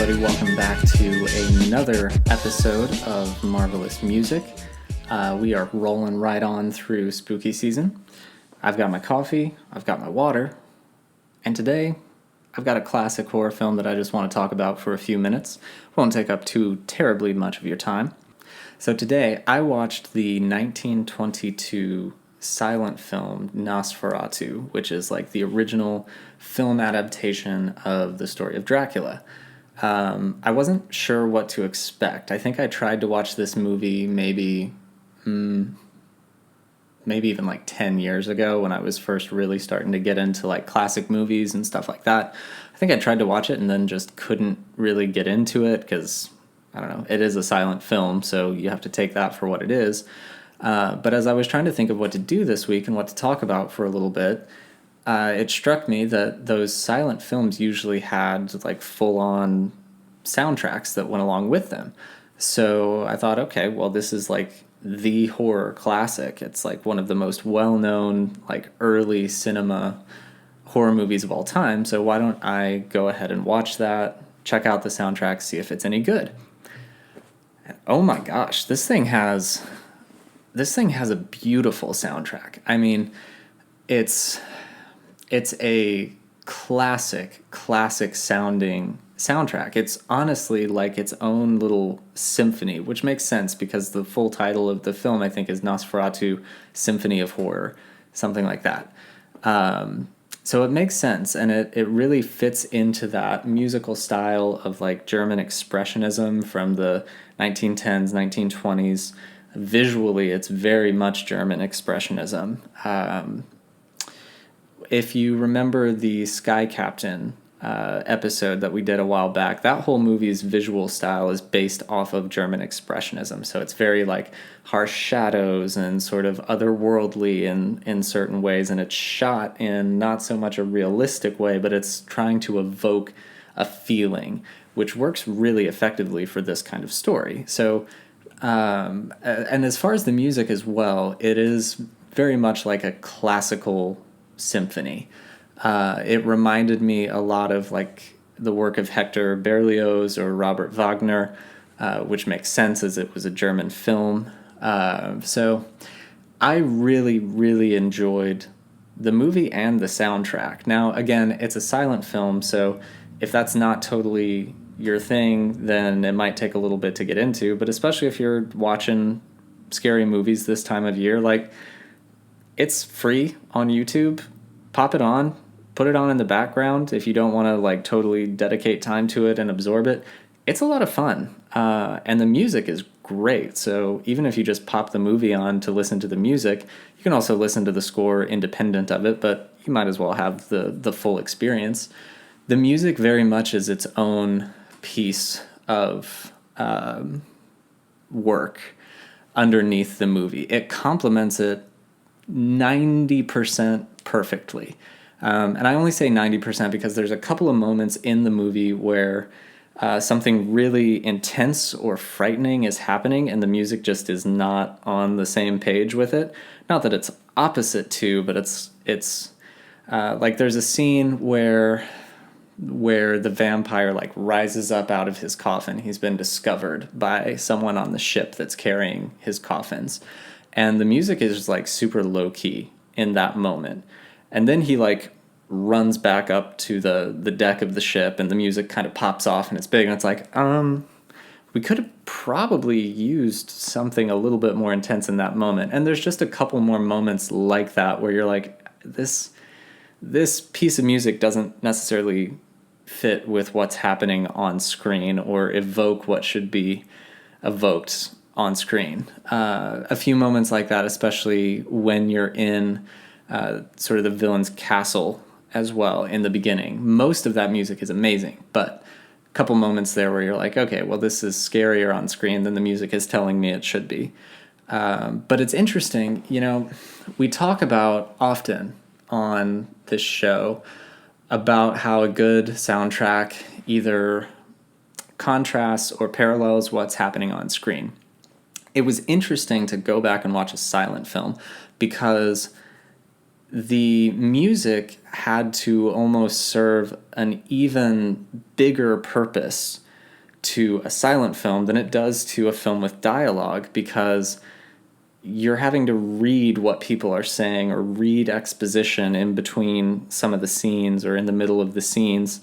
everybody. Welcome back to another episode of Marvelous Music. We are rolling right on through spooky season. I've got my coffee, I've got my water, and today I've got a classic horror film that I just want to talk about for a few minutes. Won't take up too terribly much of your time. So today I watched the 1922 silent film Nosferatu, which is like the original film adaptation of the story of Dracula. I wasn't sure what to expect. I think I tried to watch this movie maybe even like 10 years ago when I was first really starting to get into like classic movies and stuff like that. I think I tried to watch it and then just couldn't really get into it because, I don't know, it is a silent film, so you have to take that for what it is. But as I was trying to think of what to do this week and what to talk about for a little bit, it struck me that those silent films usually had like full-on soundtracks that went along with them. So I thought, okay, well, this is like the horror classic. It's like one of the most well-known like early cinema horror movies of all time. So why don't I go ahead and watch that, check out the soundtrack, see if it's any good. And oh my gosh, this thing has a beautiful soundtrack. I mean, it's a classic sounding soundtrack. It's honestly like its own little symphony, which makes sense because the full title of the film, I think, is Nosferatu Symphony of Horror, something like that. So it makes sense, and it really fits into that musical style of like German expressionism from the 1910s, 1920s. Visually, it's very much German expressionism. If you remember the Sky Captain episode that we did a while back, that whole movie's visual style is based off of German expressionism. So it's very like harsh shadows and sort of otherworldly in certain ways, and it's shot in not so much a realistic way, but it's trying to evoke a feeling, which works really effectively for this kind of story. So and as far as the music as well, it is very much like a classical symphony. It reminded me a lot of like the work of Hector Berlioz or Robert Wagner, which makes sense as it was a German film. So I really, really enjoyed the movie and the soundtrack. Now, again, it's a silent film, so if that's not totally your thing, then it might take a little bit to get into, but especially if you're watching scary movies this time of year, like, it's free on YouTube. Pop it on, put it on in the background if you don't want to like totally dedicate time to it and absorb it. It's a lot of fun, and the music is great. So even if you just pop the movie on to listen to the music, you can also listen to the score independent of it, but you might as well have the full experience. The music very much is its own piece of work underneath the movie. It complements it 90% perfectly. And I only say 90% because there's a couple of moments in the movie where something really intense or frightening is happening and the music just is not on the same page with it. Not that it's opposite to, but it's like there's a scene where the vampire like rises up out of his coffin. He's been discovered by someone on the ship that's carrying his coffins. And the music is like super low key in that moment. And then he like runs back up to the deck of the ship and the music kind of pops off and it's big and it's like, we could have probably used something a little bit more intense in that moment. And there's just a couple more moments like that where you're like, this piece of music doesn't necessarily fit with what's happening on screen or evoke what should be evoked on screen. A few moments like that, especially when you're in sort of the villain's castle as well in the beginning. Most of that music is amazing, but a couple moments there where you're like, okay, well, this is scarier on screen than the music is telling me it should be. But it's interesting, you know, we talk about often on this show about how a good soundtrack either contrasts or parallels what's happening on screen. It was interesting to go back and watch a silent film because the music had to almost serve an even bigger purpose to a silent film than it does to a film with dialogue, because you're having to read what people are saying or read exposition in between some of the scenes or in the middle of the scenes.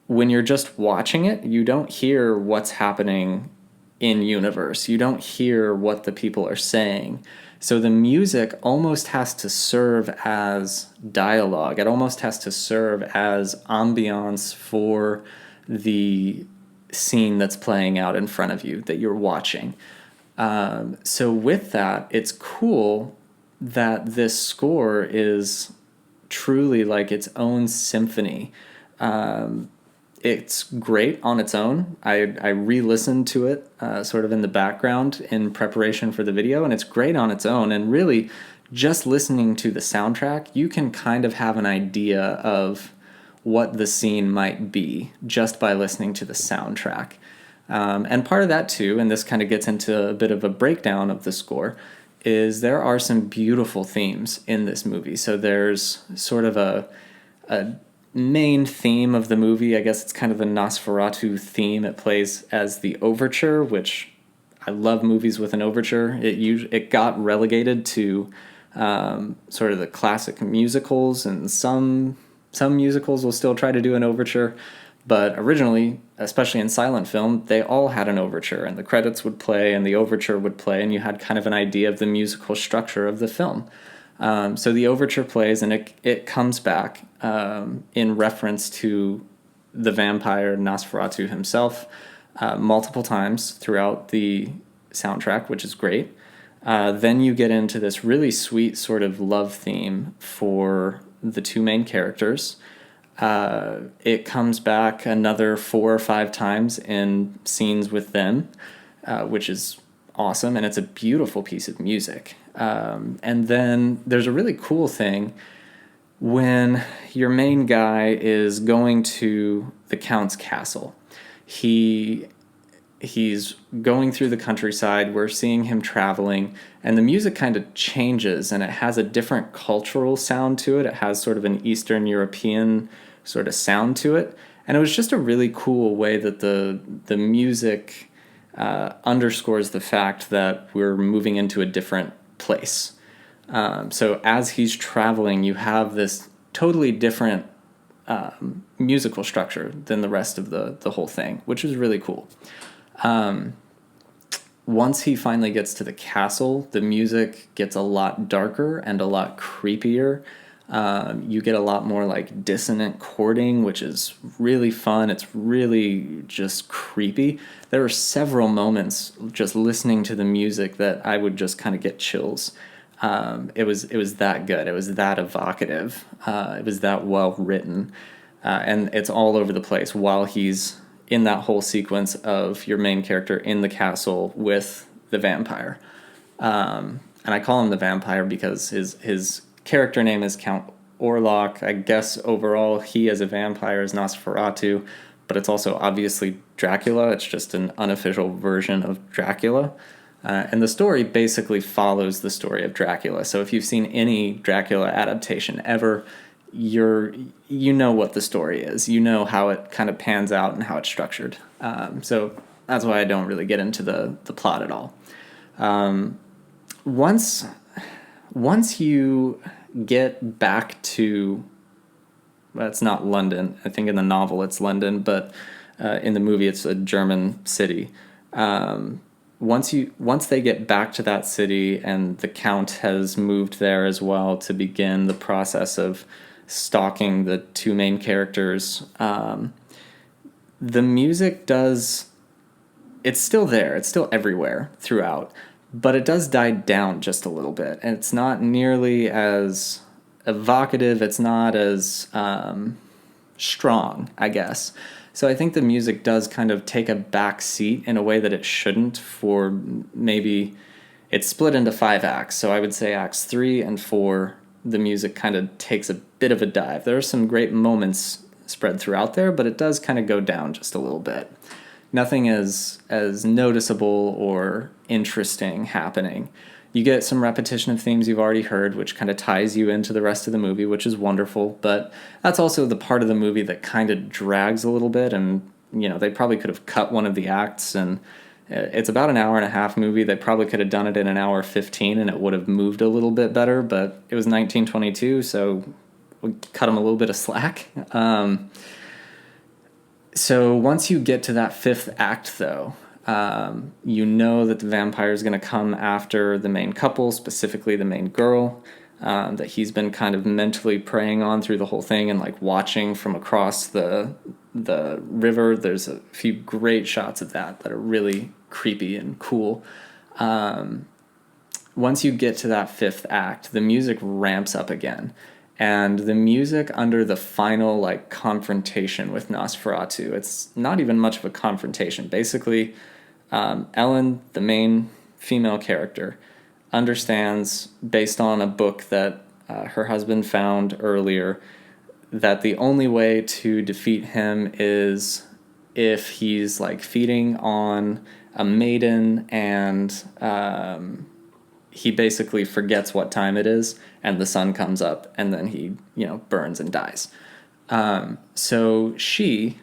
When you're just watching it, you don't hear what's happening in universe. You don't hear what the people are saying. So the music almost has to serve as dialogue. It almost has to serve as ambiance for the scene that's playing out in front of you that you're watching. So with that, it's cool that this score is truly like its own symphony. It's great on its own. I re-listened to it sort of in the background in preparation for the video, and it's great on its own. And really, just listening to the soundtrack, you can kind of have an idea of what the scene might be just by listening to the soundtrack. And part of that too, and this kind of gets into a bit of a breakdown of the score, is there are some beautiful themes in this movie. So there's sort of a main theme of the movie. I guess it's kind of the Nosferatu theme. It plays as the overture, which I love movies with an overture. It got relegated to sort of the classic musicals, and some musicals will still try to do an overture. But originally, especially in silent film, they all had an overture, and the credits would play and the overture would play, and you had kind of an idea of the musical structure of the film. So the overture plays, and it comes back in reference to the vampire Nosferatu himself multiple times throughout the soundtrack, which is great. Then you get into this really sweet sort of love theme for the two main characters. It comes back another 4 or 5 times in scenes with them, which is awesome, and it's a beautiful piece of music. And then there's a really cool thing when your main guy is going to the Count's castle. He's going through the countryside. We're seeing him traveling, and the music kind of changes, and it has a different cultural sound to it. It has sort of an Eastern European sort of sound to it, and it was just a really cool way that the music underscores the fact that we're moving into a different place. So as he's traveling, you have this totally different musical structure than the rest of the whole thing, which is really cool. Once he finally gets to the castle, the music gets a lot darker and a lot creepier. You get a lot more like dissonant chording, which is really fun. It's really just creepy. There were several moments just listening to the music that I would just kind of get chills. It was that good. It was that evocative. It was that well written. And it's all over the place while he's in that whole sequence of your main character in the castle with the vampire. And I call him the vampire because his character name is Count Orlok. I guess overall he as a vampire is Nosferatu, but it's also obviously Dracula. It's just an unofficial version of Dracula. And the story basically follows the story of Dracula. So if you've seen any Dracula adaptation ever, you know what the story is. You know how it kind of pans out and how it's structured. So that's why I don't really get into the plot at all. Once you get back to, well, it's not London. I think in the novel it's London, but in the movie it's a German city. Once they get back to that city and the Count has moved there as well to begin the process of stalking the two main characters, the music it's still there. It's still everywhere throughout, but it does die down just a little bit. And it's not nearly as evocative. It's not as strong, I guess. So I think the music does kind of take a back seat in a way that it shouldn't. For maybe it's split into 5 acts. So I would say acts 3 and 4, the music kind of takes a bit of a dive. There are some great moments spread throughout there, but it does kind of go down just a little bit. Nothing as noticeable or interesting happening. You get some repetition of themes you've already heard, which kind of ties you into the rest of the movie, which is wonderful. But that's also the part of the movie that kind of drags a little bit and they probably could have cut one of the acts, and it's about an hour and a half movie. They probably could have done it in an hour 15 and it would have moved a little bit better, but it was 1922, so we cut them a little bit of slack. So once you get to that fifth act, though, you know that the vampire is going to come after the main couple, specifically the main girl, that he's been kind of mentally preying on through the whole thing and like watching from across the river. There's a few great shots of that are really creepy and cool. Once you get to that fifth act, the music ramps up again. And the music under the final like confrontation with Nosferatu, it's not even much of a confrontation. Basically, Ellen, the main female character, understands, based on a book that her husband found earlier, that the only way to defeat him is if he's like feeding on a maiden and he basically forgets what time it is and the sun comes up and then he, burns and dies. So she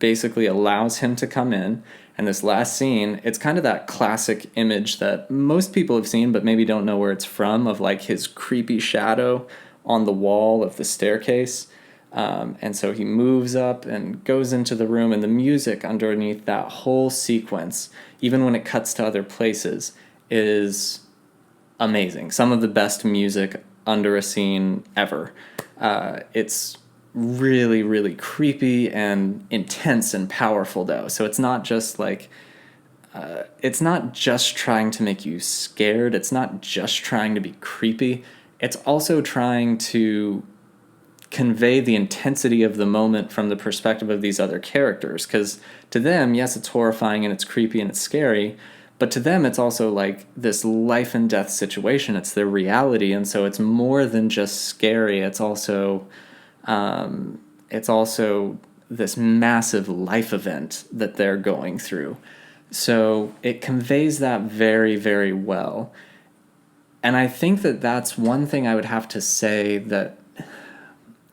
basically allows him to come in, and this last scene, it's kind of that classic image that most people have seen but maybe don't know where it's from, of like his creepy shadow on the wall of the staircase. And so he moves up and goes into the room, and the music underneath that whole sequence, even when it cuts to other places, is amazing. Some of the best music under a scene ever. It's really, really creepy and intense and powerful, though. So it's not just like, it's not just trying to make you scared. It's not just trying to be creepy. It's also trying to convey the intensity of the moment from the perspective of these other characters. Because to them, yes, it's horrifying and it's creepy and it's scary, but to them, it's also like this life and death situation. It's their reality, and so it's more than just scary. It's also this massive life event that they're going through. So it conveys that very, very well. And I think that that's one thing I would have to say that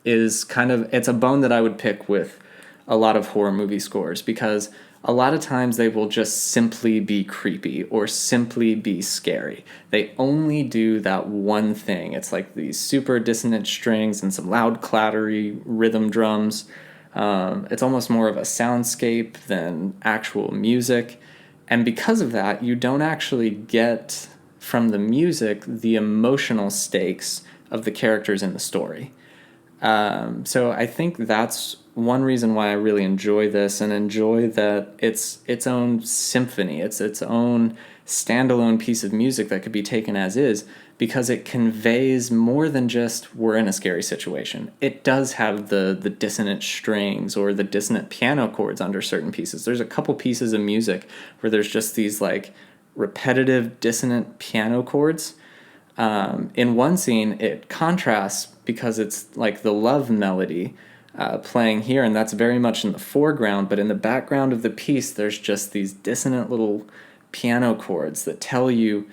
is it's a bone that I would pick with a lot of horror movie scores, because a lot of times they will just simply be creepy or simply be scary. They only do that one thing. It's like these super dissonant strings and some loud clattery rhythm drums. It's almost more of a soundscape than actual music. And because of that, you don't actually get from the music the emotional stakes of the characters in the story. So I think that's one reason why I really enjoy this, and enjoy that it's its own symphony. It's its own standalone piece of music that could be taken as is, because it conveys more than just we're in a scary situation. It does have the dissonant strings or the dissonant piano chords under certain pieces. There's a couple pieces of music where there's just these like repetitive dissonant piano chords. In one scene, it contrasts because it's like the love melody playing here, and that's very much in the foreground, but in the background of the piece, there's just these dissonant little piano chords that tell you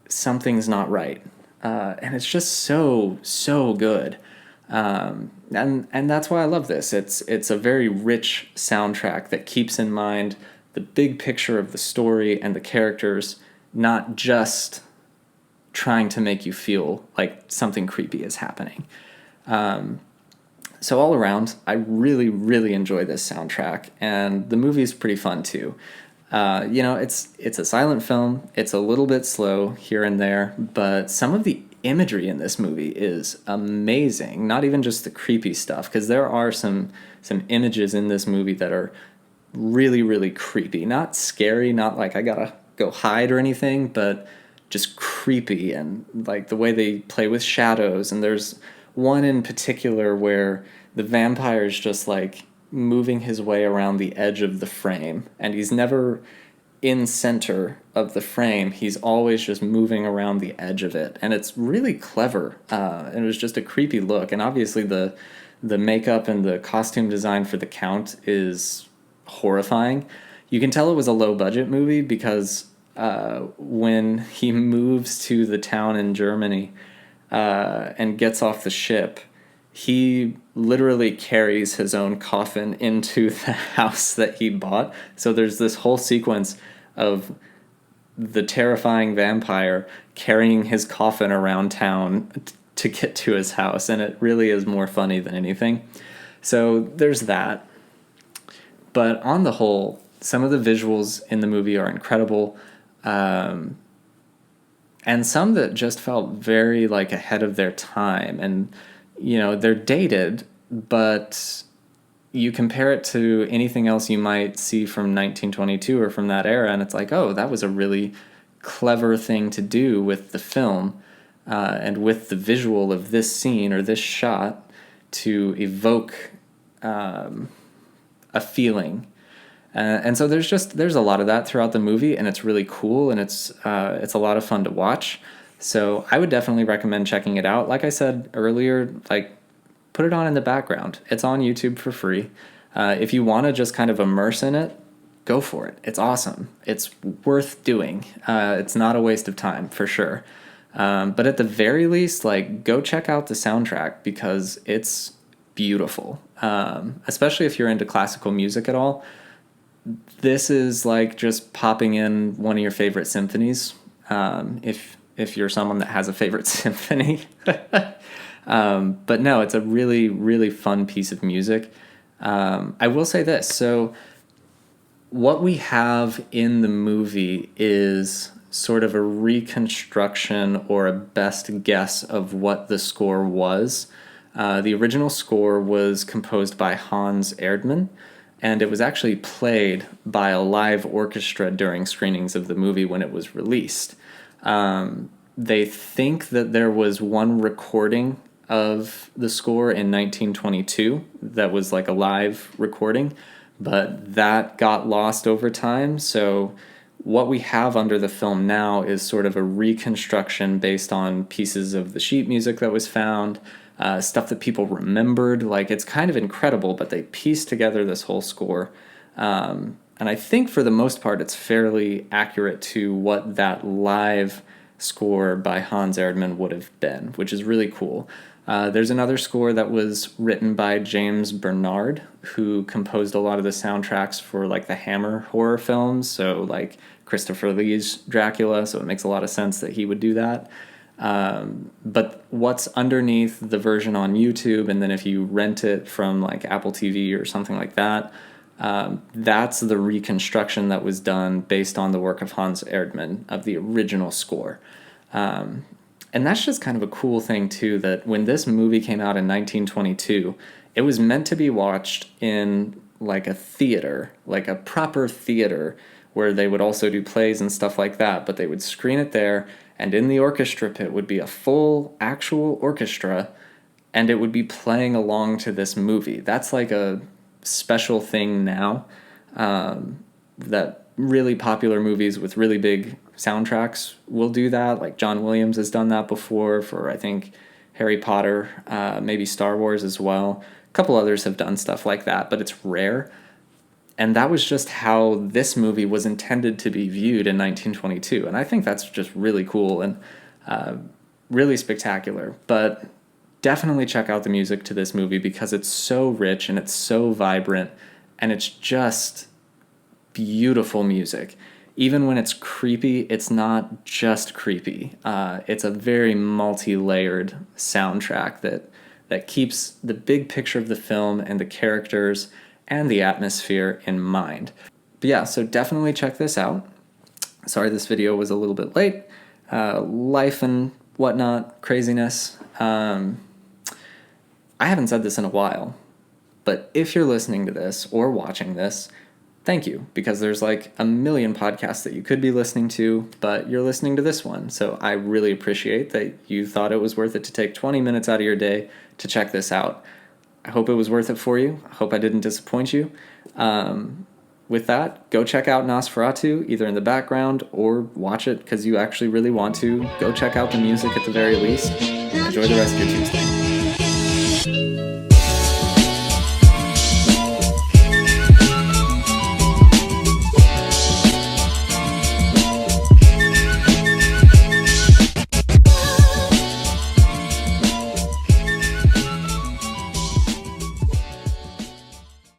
something's not right. And it's just so good. And that's why I love this. It's a very rich soundtrack that keeps in mind the big picture of the story and the characters, not just trying to make you feel like something creepy is happening. So all around, I really, really enjoy this soundtrack, and the movie is pretty fun too. It's a silent film. It's a little bit slow here and there, but some of the imagery in this movie is amazing. Not even just the creepy stuff, because there are some images in this movie that are really, really creepy. Not scary, not like I gotta go hide or anything, but just creepy, and like the way they play with shadows. And there's one in particular where the vampire is just like moving his way around the edge of the frame, and he's never in center of the frame. He's always just moving around the edge of it, and it's really clever. And it was just a creepy look, and obviously the makeup and the costume design for the Count is horrifying. You can tell it was a low budget movie because when he moves to the town in Germany and gets off the ship, he literally carries his own coffin into the house that he bought. So there's this whole sequence of the terrifying vampire carrying his coffin around town to get to his house, and it really is more funny than anything. So there's that. But on the whole, some of the visuals in the movie are incredible, and some that just felt very like ahead of their time. And they're dated, but you compare it to anything else you might see from 1922 or from that era, and it's like, oh, that was a really clever thing to do with the film and with the visual of this scene or this shot to evoke a feeling. And so there's a lot of that throughout the movie, and it's really cool, and it's a lot of fun to watch. So I would definitely recommend checking it out. Like I said earlier, like, put it on in the background. It's on YouTube for free. If you want to just kind of immerse in it, go for it. It's awesome. It's worth doing. It's not a waste of time, for sure. But at the very least, like, go check out the soundtrack because it's beautiful. Especially if you're into classical music at all. This is like just popping in one of your favorite symphonies. If you're someone that has a favorite symphony. But no, it's a really, really fun piece of music. I will say this. So what we have in the movie is sort of a reconstruction or a best guess of what the score was. The original score was composed by Hans Erdmann, and it was actually played by a live orchestra during screenings of the movie when it was released. They think that there was one recording of the score in 1922 that was like a live recording, but that got lost over time. So what we have under the film now is sort of a reconstruction based on pieces of the sheet music that was found, stuff that people remembered. Like, it's kind of incredible, but they pieced together this whole score. And I think for the most part, it's fairly accurate to what that live score by Hans Erdmann would have been, which is really cool. There's another score that was written by James Bernard, who composed a lot of the soundtracks for like the Hammer horror films, so like Christopher Lee's Dracula, so it makes a lot of sense that he would do that. But what's underneath the version on YouTube, and then if you rent it from like Apple TV or something like that, that's the reconstruction that was done based on the work of Hans Erdmann of the original score. And that's just kind of a cool thing, too, that when this movie came out in 1922, it was meant to be watched in like a theater, like a proper theater, where they would also do plays and stuff like that, but they would screen it there, and in the orchestra pit would be a full actual orchestra, and it would be playing along to this movie. That's like a special thing now, that really popular movies with really big soundtracks will do that. Like John Williams has done that before for, I think, Harry Potter, maybe Star Wars as well. A couple others have done stuff like that, but it's rare. And that was just how this movie was intended to be viewed in 1922. And I think that's just really cool and really spectacular. But definitely check out the music to this movie because it's so rich and it's so vibrant and it's just beautiful music. Even when it's creepy, it's not just creepy. It's a very multi-layered soundtrack that keeps the big picture of the film and the characters and the atmosphere in mind. But yeah, so definitely check this out. Sorry this video was a little bit late. Life and whatnot, craziness. I haven't said this in a while, but if you're listening to this or watching this, thank you, because there's like a million podcasts that you could be listening to, but you're listening to this one. So I really appreciate that you thought it was worth it to take 20 minutes out of your day to check this out. I hope it was worth it for you. I hope I didn't disappoint you. With that, go check out Nosferatu, either in the background or watch it because you actually really want to. Go check out the music at the very least. Enjoy the rest of your Tuesday.